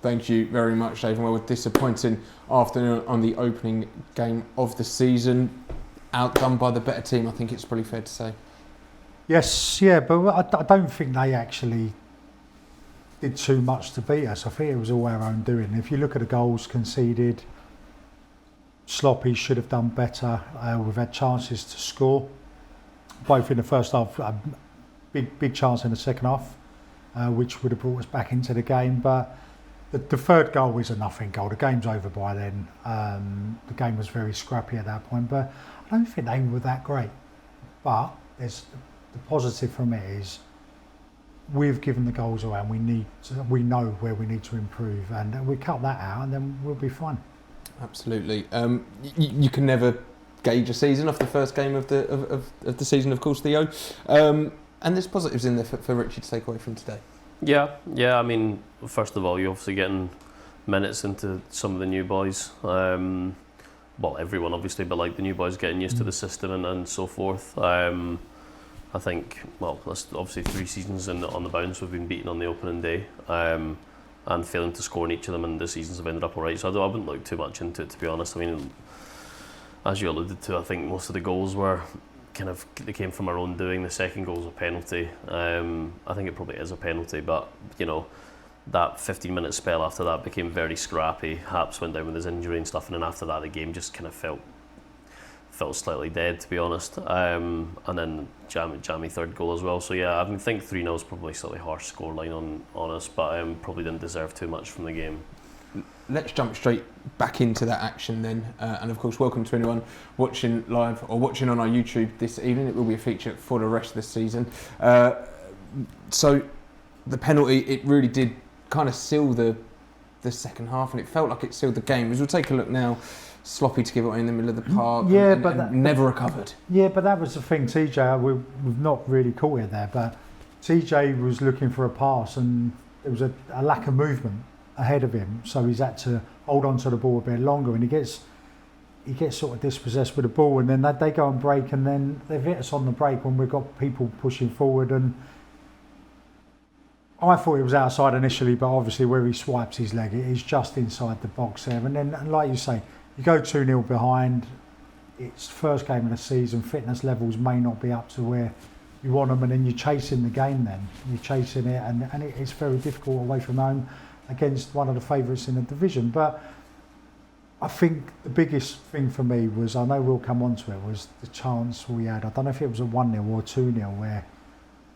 Thank you very much, Dave. Well, a disappointing afternoon on the opening game of the season. Outdone by the better team, I think it's pretty fair to say. Yes, yeah, but I don't think they actually did too much to beat us. I think it was all our own doing. If you look at the goals conceded, sloppy, should have done better. We've had chances to score, both in the first half, big chance in the second half, which would have brought us back into the game. But the third goal is a nothing goal. The game's over by then. The game was very scrappy at that point, but I don't think they were that great. But there's the positive from it is we've given the goals away, and we know where we need to improve, and we cut that out, and then we'll be fine. Absolutely. You can never gauge a season off the first game of the season, of course, Theo. And there's positives in there for Richie to take away from today. Yeah. I mean, first of all, you're obviously getting minutes into some of the new boys. Well, everyone obviously, but like the new boys getting used to the system and so forth. I think, well, that's obviously 3 seasons on the bounce we've been beaten on the opening day, and failing to score in each of them, and the seasons have ended up alright. So I wouldn't look too much into it, to be honest. I mean, as you alluded to, I think most of the goals were they came from our own doing. The second goal was a penalty. I think it probably is a penalty, but that 15-minute spell after that became very scrappy. Haps went down with his injury and stuff, and then after that the game just kind of felt slightly dead, to be honest. And then jammy third goal as well. So yeah, I think 3-0 is probably a slightly harsh scoreline on us, but probably didn't deserve too much from the game. Let's jump straight back into that action then, and of course welcome to anyone watching live or watching on our YouTube this evening. It will be a feature for the rest of the season. So the penalty, it really did kind of seal the second half, and it felt like it sealed the game. As we'll take a look now, sloppy to give away in the middle of the park, and never recovered. Yeah, but that was the thing, TJ, we've not really caught it there, but TJ was looking for a pass, and there was a lack of movement ahead of him, so he's had to hold on to the ball a bit longer, and he gets sort of dispossessed with the ball, and then they go and break, and then they've hit us on the break when we've got people pushing forward. And I thought it was outside initially, but obviously where he swipes his leg, it is just inside the box there. And then, like you say, you go 2-0 behind, it's the first game of the season, fitness levels may not be up to where you want them, and then you're chasing the game then. You're chasing it, and it's very difficult away from home against one of the favourites in the division. But I think the biggest thing for me was, I know we'll come on to it, was the chance we had. I don't know if it was a 1-0 or 2-0 where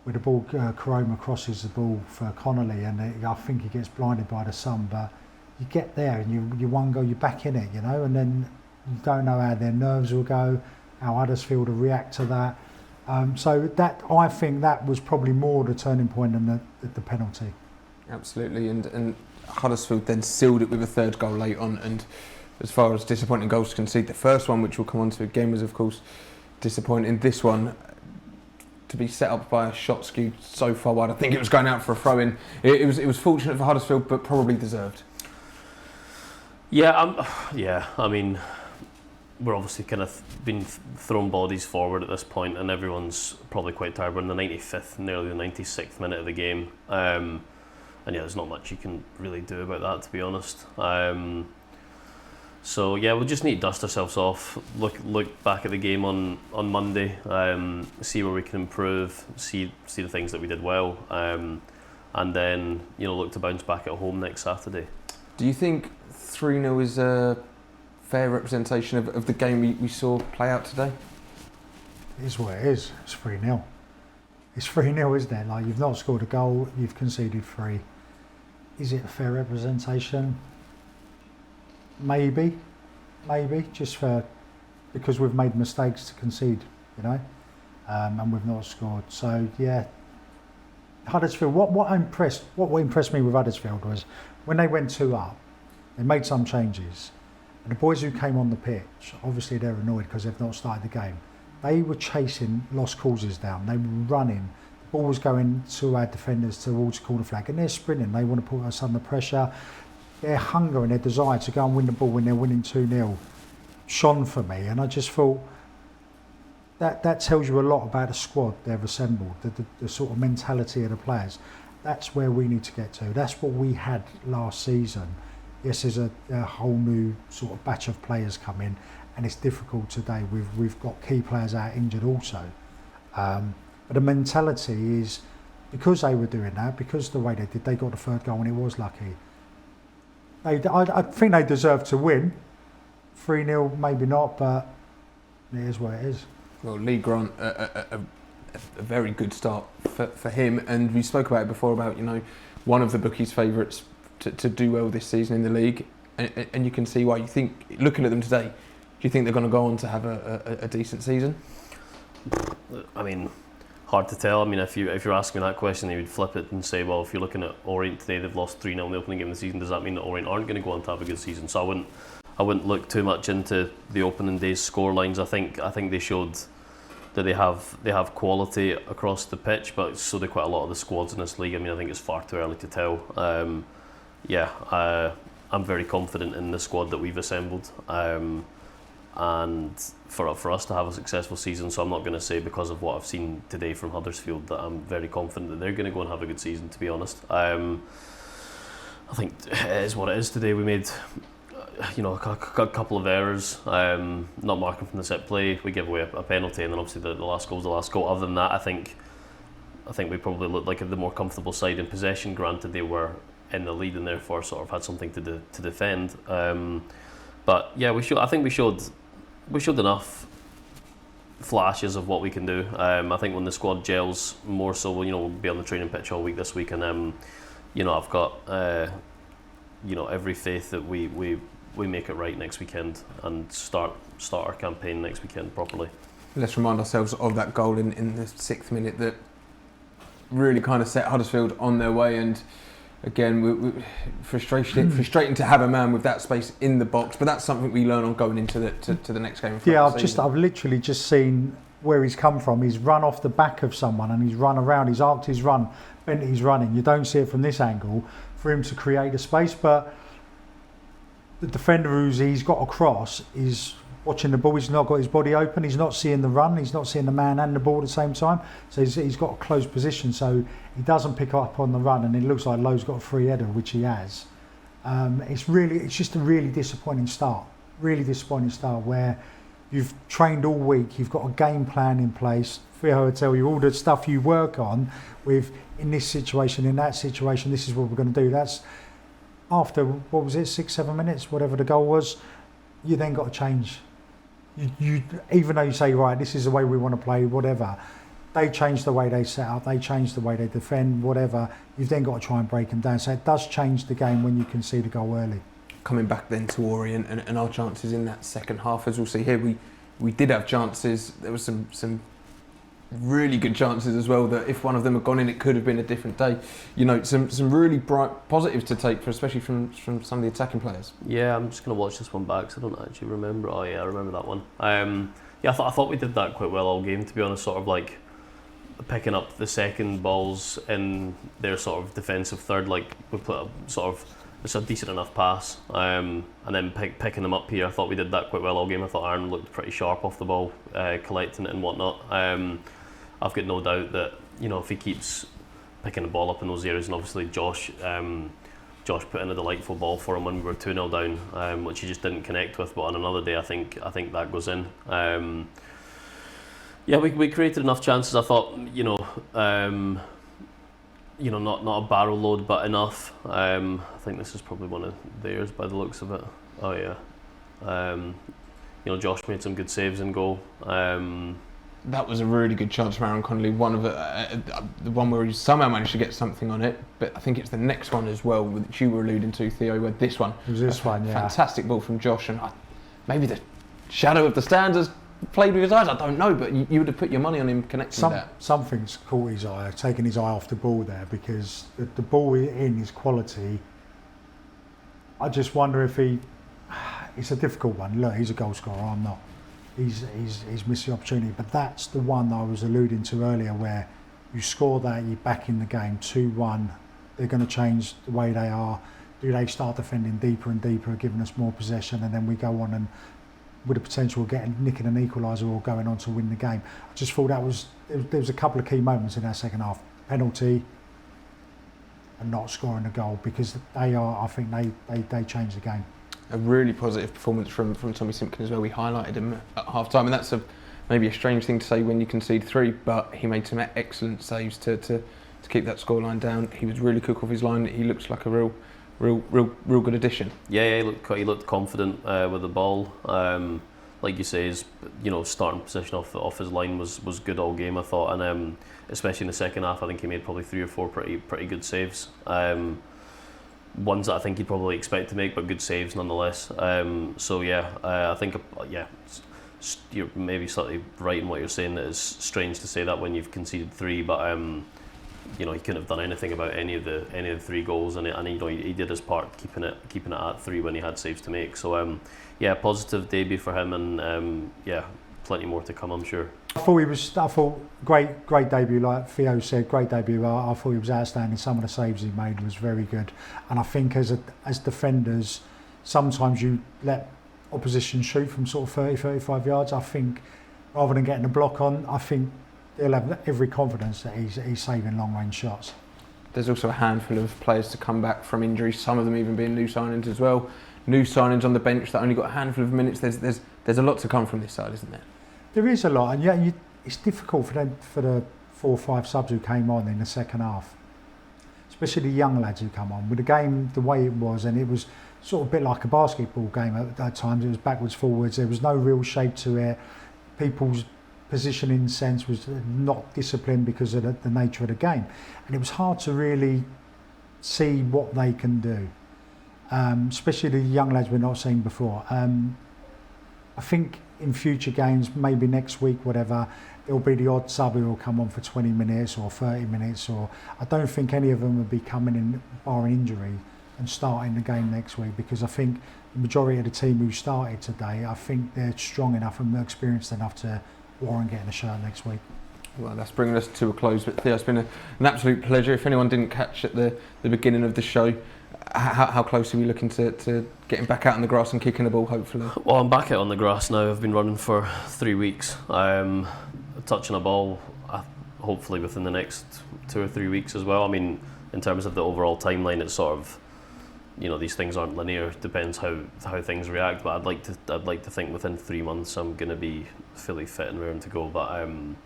the ball, Koroma crosses the ball for Connolly, and I think he gets blinded by the sun, but you get there and you one go, you're back in it, and then you don't know how their nerves will go, how Huddersfield will react to that. So that, I think that was probably more the turning point than the penalty. Absolutely, and Huddersfield then sealed it with a third goal late on, and as far as disappointing goals to concede, the first one, which we'll come on to again, was of course disappointing. This one, to be set up by a shot skewed so far wide, I think it was going out for a throw-in. It was fortunate for Huddersfield, but probably deserved. Yeah, I mean, we're obviously kind of been thrown bodies forward at this point, and everyone's probably quite tired. We're in the 95th, nearly the 96th minute of the game. And yeah, there's not much you can really do about that, to be honest. So yeah, we'll just need to dust ourselves off, look back at the game on Monday, see where we can improve, see the things that we did well, and then look to bounce back at home next Saturday. Do you think 3-0 is a fair representation of the game we saw play out today? It is what it is. It's 3-0. It's 3-0, isn't it? Like, you've not scored a goal, you've conceded 3. Is it a fair representation? Maybe, just because we've made mistakes to concede, and we've not scored. So yeah, Huddersfield. What impressed me with Huddersfield was when they went 2 up, they made some changes, and the boys who came on the pitch, obviously they're annoyed because they've not started the game. They were chasing lost causes down. They were running. The ball was going to our defenders towards the corner flag, and they're sprinting. They want to put us under pressure. Their hunger and their desire to go and win the ball when they're winning 2-0 shone for me, and I just thought that tells you a lot about the squad they've assembled, the sort of mentality of the players. That's where we need to get to. That's what we had last season. Yes, there's a whole new sort of batch of players come in, and it's difficult today. We've got key players out injured also. But the mentality is, because they were doing that, because the way they did, they got the third goal and it was lucky. I think they deserve to win. 3-0, maybe not, but it is what it is. Well, Lee Grant, a very good start for him, and we spoke about it before about, one of the bookies' favourites to do well this season in the league, and you can see why. You think, looking at them today, do you think they're going to go on to have a decent season? I mean, hard to tell. I mean, if you're asking me that question, you would flip it and say, well, if you're looking at Orient today, they've lost 3-0 in the opening game of the season. Does that mean that Orient aren't going to go on to have a good season? So I wouldn't look too much into the opening day's score lines. I think they showed that they have quality across the pitch, but so do quite a lot of the squads in this league. I mean, I think it's far too early to tell. I'm very confident in the squad that we've assembled, and for us to have a successful season. So I'm not going to say, because of what I've seen today from Huddersfield, that I'm very confident that they're going to go and have a good season, to be honest. I think it is what it is today. We made a couple of errors, not marking from the set play. We gave away a penalty, and then obviously the last goal was the last goal. Other than that, I think we probably looked like the more comfortable side in possession. Granted, they were in the lead and therefore sort of had something to defend. But yeah, I think we showed enough flashes of what we can do. I think when the squad gels more so, we'll be on the training pitch all week this week, and I've got every faith that we make it right next weekend and start our campaign next weekend properly. Let's remind ourselves of that goal in the 6th minute that really kind of set Huddersfield on their way, and again, frustrating to have a man with that space in the box, but that's something we learn on going into the next game. Yeah, I've literally just seen where he's come from. He's run off the back of someone and he's run around. He's arced his run, bent his running. You don't see it from this angle for him to create a space, but the defender he's got across is watching the ball. He's not got his body open. He's not seeing the run. He's not seeing the man and the ball at the same time. So he's got a close position. So he doesn't pick up on the run, and it looks like Lowe's got a free header, which he has. It's just a really disappointing start. Really disappointing start where you've trained all week. You've got a game plan in place. Theo will tell you all the stuff you work on with in this situation, in that situation. This is what we're going to do. That's after, 6-7 minutes, whatever the goal was. You then got to change. You even though you say, right, this is the way we want to play, whatever, they change the way they set up, they change the way they defend, whatever, you've then got to try and break them down. So it does change the game when you can see the goal early. Coming back then to Orient and our chances in that second half, as we'll see here, we did have chances. There was some really good chances as well, that if one of them had gone in, it could have been a different day. Some really bright positives to take, especially from some of the attacking players. Yeah, I'm just going to watch this one back because I don't actually remember. Oh yeah, I remember that one. I thought we did that quite well all game, to be honest, sort of like picking up the second balls in their sort of defensive third. Like, we put it's a decent enough pass, and then picking them up here. I thought we did that quite well all game. I thought Aaron looked pretty sharp off the ball, collecting it and whatnot. I've got no doubt that if he keeps picking the ball up in those areas, and obviously Josh put in a delightful ball for him when we were 2-0 down, which he just didn't connect with. But on another day, I think that goes in. We created enough chances. I thought not a barrel load, but enough. I think this is probably one of theirs by the looks of it. Oh yeah. Josh made some good saves in goal. That was a really good chance from Aaron Connolly. One of the one where he somehow managed to get something on it, but I think it's the next one as well, which you were alluding to, Theo. Where this one, it was this one, yeah. Fantastic ball from Josh, and maybe the shadow of the stands has played with his eyes. I don't know, but you would have put your money on him connecting that. Something's caught his eye, taken his eye off the ball there, because the ball in his quality. I just wonder if it's a difficult one. Look, he's a goal scorer. I'm not. He's missed the opportunity, but that's the one that I was alluding to earlier, where you score that, you're back in the game, 2-1. They're going to change the way they are. Do they start defending deeper and deeper, giving us more possession, and then we go on and with the potential of nicking an equaliser or going on to win the game? I just thought there was a couple of key moments in that second half. Penalty, and not scoring a goal, because I think they changed the game. A really positive performance from Tommy Simpkin as well. We highlighted him at half time, and that's maybe a strange thing to say when you concede 3, but he made some excellent saves to keep that scoreline down. He was really quick off his line. He looks like a real good addition. Yeah, he looked confident with the ball. Like you say, his starting position off his line was good all game, I thought, and especially in the second half, I think he made probably 3 or 4 pretty good saves. Ones that I think he'd probably expect to make, but good saves nonetheless. I think you're maybe slightly right in what you're saying. That it's strange to say that when you've conceded 3, but he couldn't have done anything about any of the 3 goals, and he did his part keeping it at 3 when he had saves to make. So positive debut for him, and plenty more to come, I'm sure. I thought great debut, like Theo said, great debut. I thought he was outstanding. Some of the saves he made was very good, and I think as defenders, sometimes you let opposition shoot from sort of 30-35 yards. I think rather than getting a block on, I think he'll have every confidence that he's saving long range shots. There's also a handful of players to come back from injuries, some of them even being new signings as well. New signings on the bench that only got a handful of minutes. There's a lot to come from this side, isn't there? There is a lot, and it's difficult for the 4 or 5 subs who came on in the second half, especially the young lads who come on with the game the way it was, and it was sort of a bit like a basketball game at times. It was backwards, forwards. There was no real shape to it. People's positioning sense was not disciplined because of the nature of the game, and it was hard to really see what they can do, especially the young lads we've not seen before. I think in future games, maybe next week, whatever, there'll be the odd sub who will come on for 20 minutes or 30 minutes, or I don't think any of them will be coming in barring injury and starting the game next week, because I think the majority of the team who started today, I think they're strong enough and experienced enough to warrant getting a shirt next week. Well, that's bringing us to a close, but Theo, it's been an absolute pleasure. If anyone didn't catch at the beginning of the show, how close are we looking to getting back out on the grass and kicking the ball, hopefully? Well, I'm back out on the grass now. I've been running for 3 weeks. Touching a ball, hopefully within the next 2 or 3 weeks as well. I mean, in terms of the overall timeline, it's sort of, these things aren't linear. It depends how things react. But I'd like to think within 3 months I'm going to be fully fit and raring to go. But I'm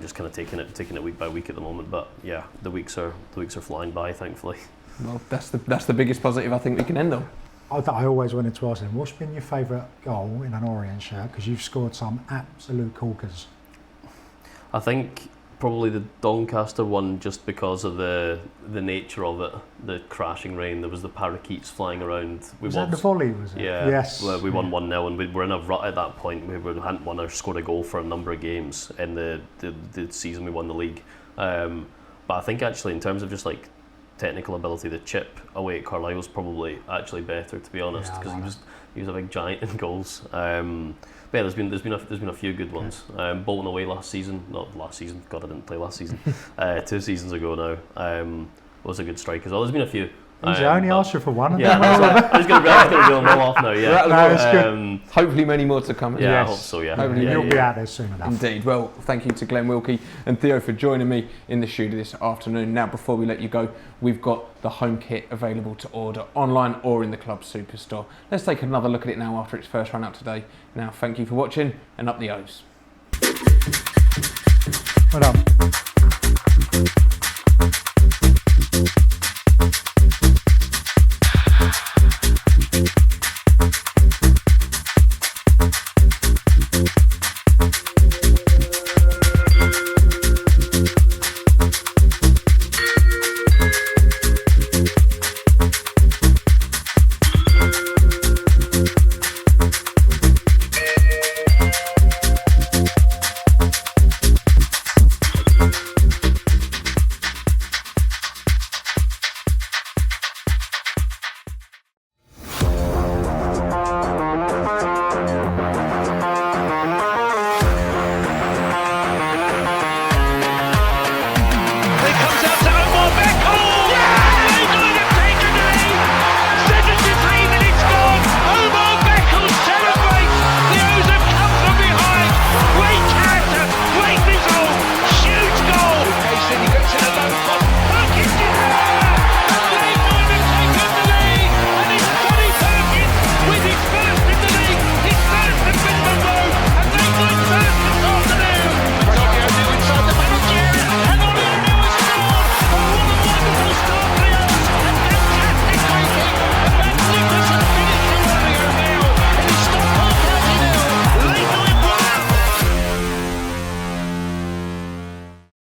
just kind of taking it week by week at the moment. But yeah, the weeks are flying by, thankfully. Well, that's the biggest positive I think we can end on. I always wanted to ask him, what's been your favourite goal in an Orient shirt? Because you've scored some absolute corkers. I think probably the Doncaster one, just because of the nature of it, the crashing rain. There was the parakeets flying around. Was that the volley, was it? Yeah. Yes. Well, we won 1-0, and we were in a rut at that point. We hadn't won or scored a goal for a number of games in the season we won the league. But I think actually in terms of just like technical ability, the chip away at Carlisle was probably actually better, to be honest, because he was a big giant in goals. But yeah, there's been a few good ones. Bolton away not last season. God, I didn't play last season. 2 seasons ago now. Was a good strike as well. There's been a few. I only asked you for one. Yeah, I was going to reel them all off now. Yeah, that's good. Hopefully, many more to come. Yeah, yes. I hope so. Yeah, hopefully you'll be out there soon enough. Indeed. Well, thank you to Glenn Wilkie and Theo for joining me in the studio this afternoon. Now, before we let you go, we've got the home kit available to order online or in the club superstore. Let's take another look at it now after its first run out today. Now, thank you for watching, and up the O's. Well done.